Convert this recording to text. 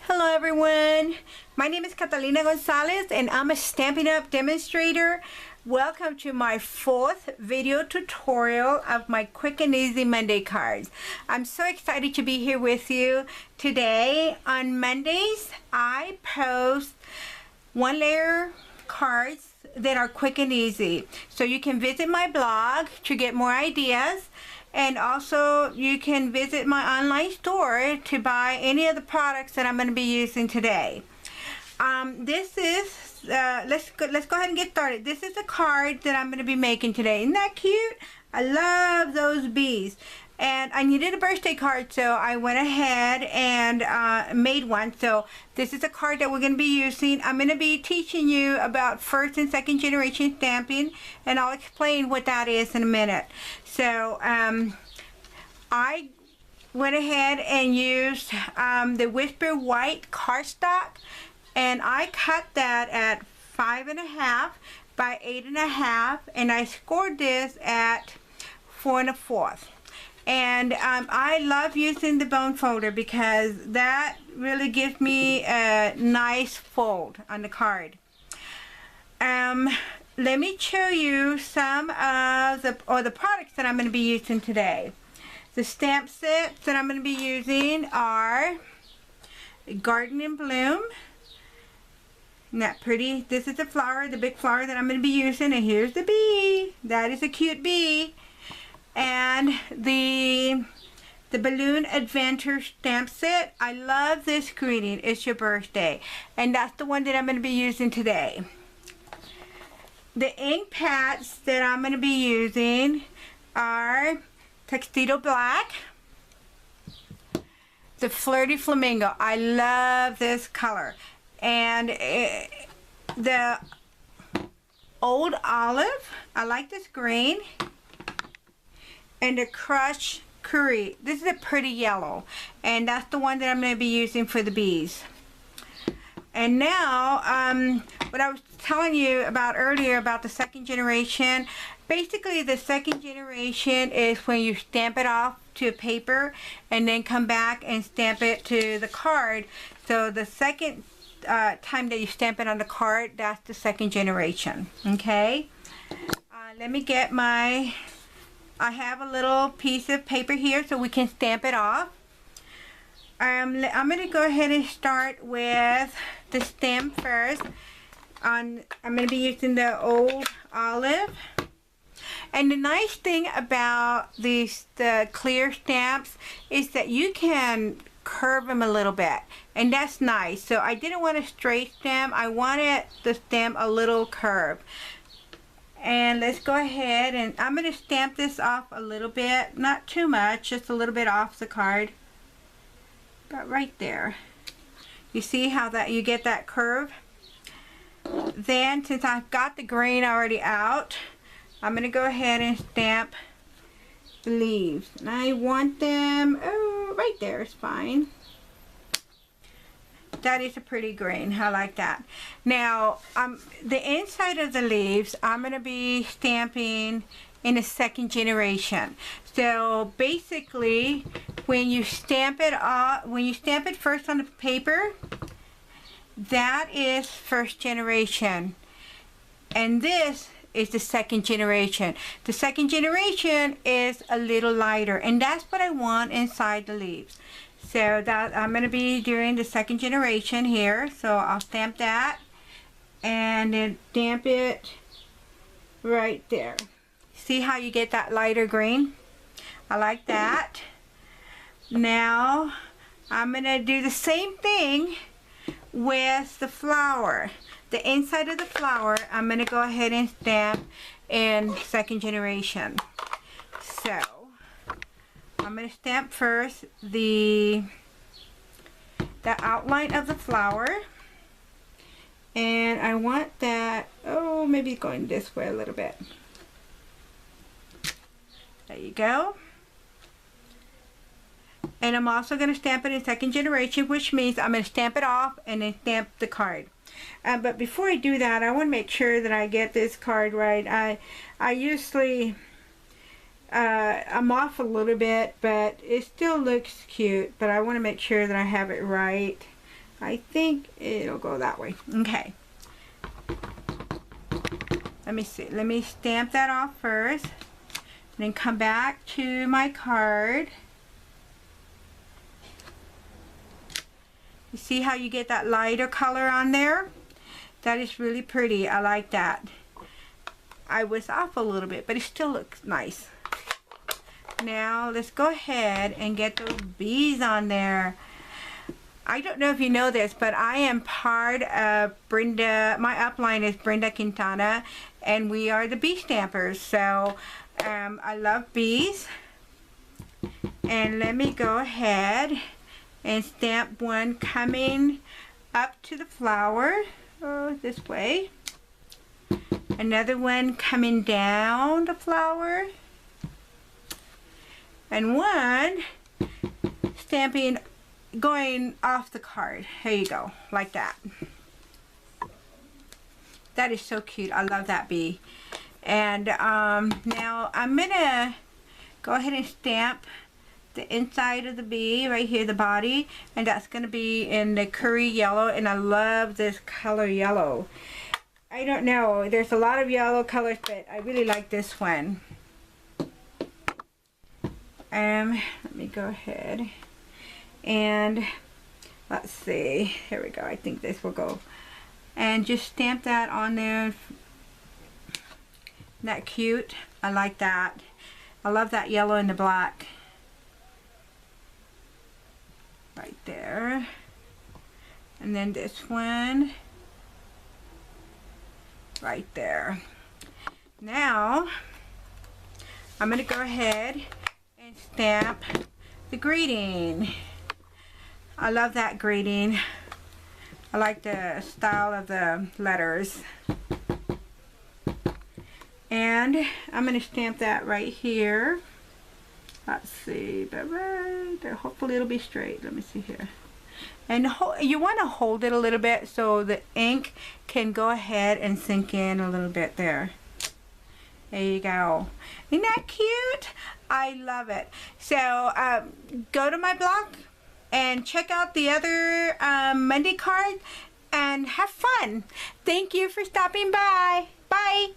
Hello everyone, my name is Catalina Gonzalez and I'm a Stampin' Up! Demonstrator. Welcome to my 4th video tutorial of my Quick and Easy Monday cards. I'm so excited to be here with you today. On Mondays, I post 1-layer cards that are quick and easy. So you can visit my blog to get more ideas. And also you can visit my online store to buy any of the products that I'm going to be using today. This is, let's go ahead and get started. This is a card that I'm going to be making today. Isn't that cute? I love those bees. And I needed a birthday card, so I went ahead and made one. So this is a card that we're going to be using. I'm going to be teaching you about 1st and 2nd generation stamping, and I'll explain what that is in a minute. So I went ahead and used the Whisper White cardstock, and I cut that at 5.5 by 8.5, and I scored this at 4 1/4. And I love using the bone folder because that really gives me a nice fold on the card. Let me show you some of the products that I'm going to be using today. The stamp sets that I'm going to be using are Garden in Bloom. Isn't that pretty? This is the flower, the big flower that I'm going to be using, and here's the bee. That is a cute bee. And the Balloon Adventure stamp set. I love this greeting. It's your birthday. And that's the one that I'm going to be using today. The ink pads that I'm going to be using are Tuxedo Black, the Flirty Flamingo. I love this color. And the Old Olive. I like this green. And the Crush Curry. This is a pretty yellow, and that's the one that I'm going to be using for the bees. And now, what I was telling you about earlier about the 2nd generation, basically the 2nd generation is when you stamp it off to a paper and then come back and stamp it to the card. So the second time that you stamp it on the card, that's the 2nd generation. Okay, let me get my... I have a little piece of paper here so we can stamp it off. I'm going to go ahead and start with the stem first. I'm going to be using the Old Olive. And the nice thing about the clear stamps is that you can curve them a little bit. And that's nice. So I didn't want a straight stem. I wanted the stem a little curved. And let's go ahead and I'm going to stamp this off a little bit, not too much, just a little bit off the card. About right there. You see how that you get that curve? Then since I've got the grain already out, I'm going to go ahead and stamp the leaves. And I want them, oh, right there is fine. That is a pretty grain. I like that. Now, the inside of the leaves, I'm going to be stamping in the 2nd generation. So basically, when you stamp it first on the paper, that is 1st generation, and this is the 2nd generation. The 2nd generation is a little lighter, and that's what I want inside the leaves. So that I'm going to be doing the 2nd generation here. So I'll stamp that and then stamp it right there. See how you get that lighter green? I like that. Now I'm going to do the same thing with the flower. The inside of the flower, I'm going to go ahead and stamp in 2nd generation. So I'm going to stamp first the outline of the flower, and I want that, oh, maybe going this way a little bit. There you go. And I'm also going to stamp it in 2nd generation, which means I'm going to stamp it off and then stamp the card. But before I do that, I want to make sure that I get this card right. I usually I'm off a little bit, but it still looks cute, but I want to make sure that I have it right. I think it'll go that way. Okay. Let me see. Let me stamp that off first. And then come back to my card. You see how you get that lighter color on there? That is really pretty. I like that. I was off a little bit, but it still looks nice. Now let's go ahead and get those bees on there. I don't know if you know this, but I am part of Brenda. My upline is Brenda Quintana, and we are the bee stampers. So I love bees. And let me go ahead and stamp one coming up to the flower. Oh, this way. Another one coming down the flower. And one stamping going off the card. There you go, like that. That is so cute. I love that bee. And now I'm gonna go ahead and stamp the inside of the bee right here, the body, and that's gonna be in the curry yellow, and I love this color yellow. I don't know, there's a lot of yellow colors, but I really like this one. Let me go ahead and let's see, here we go. I think this will go, and just stamp that on there. Isn't that cute? I like that. I love that yellow and the black right there. And then this one right there. Now I'm going to go ahead and stamp the greeting. I love that greeting. I like the style of the letters. And I'm going to stamp that right here. Let's see, but right there. Hopefully it'll be straight. Let me see here. And you want to hold it a little bit so the ink can go ahead and sink in a little bit there. There you go. Isn't that cute? I love it. So go to my blog and check out the other Monday card and have fun. Thank you for stopping by. Bye.